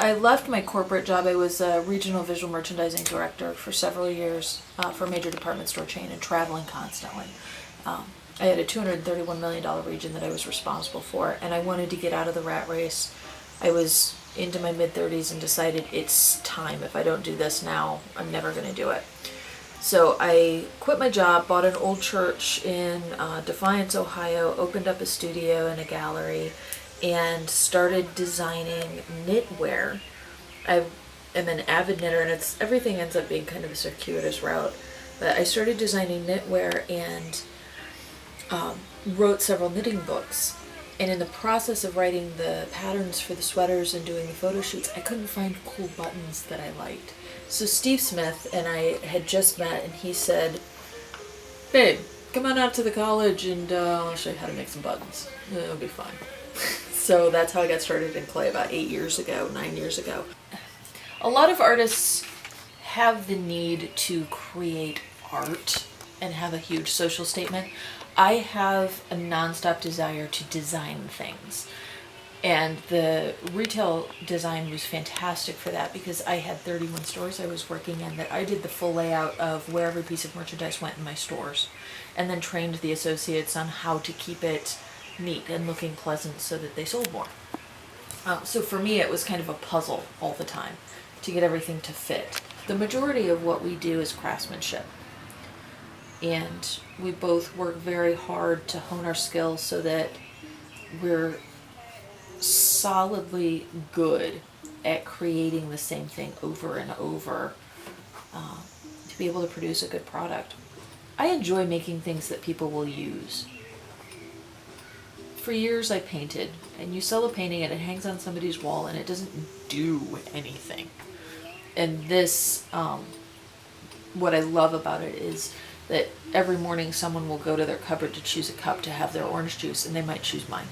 I left my corporate job. I was a regional visual merchandising director for several years for a major department store chain and traveling constantly. I had a $231 million region that I was responsible for, and I wanted to get out of the rat race. I was into my mid-30s and decided it's time. If I don't do this now, I'm never going to do it. So I quit my job, bought an old church in Defiance, Ohio, opened up a studio and a gallery, and started designing knitwear. I am an avid knitter, and everything ends up being kind of a circuitous route. But I started designing knitwear and wrote several knitting books. And in the process of writing the patterns for the sweaters and doing the photo shoots, I couldn't find cool buttons that I liked. So Steve Smith and I had just met, and he said, "Babe, come on out to the college and I'll show you how to make some buttons. It'll be fun." So that's how I got started in clay about 9 years ago. A lot of artists have the need to create art and have a huge social statement. I have a nonstop desire to design things. And the retail design was fantastic for that because I had 31 stores I was working in that I did the full layout of where every piece of merchandise went in my stores, and then trained the associates on how to keep it neat and looking pleasant so that they sold more. So for me, it was kind of a puzzle all the time to get everything to fit. The majority of what we do is craftsmanship. And we both work very hard to hone our skills so that we're solidly good at creating the same thing over and over to be able to produce a good product. I enjoy making things that people will use. For years I painted, and you sell a painting and it hangs on somebody's wall and it doesn't do anything. And this, what I love about it is that every morning someone will go to their cupboard to choose a cup to have their orange juice, and they might choose mine.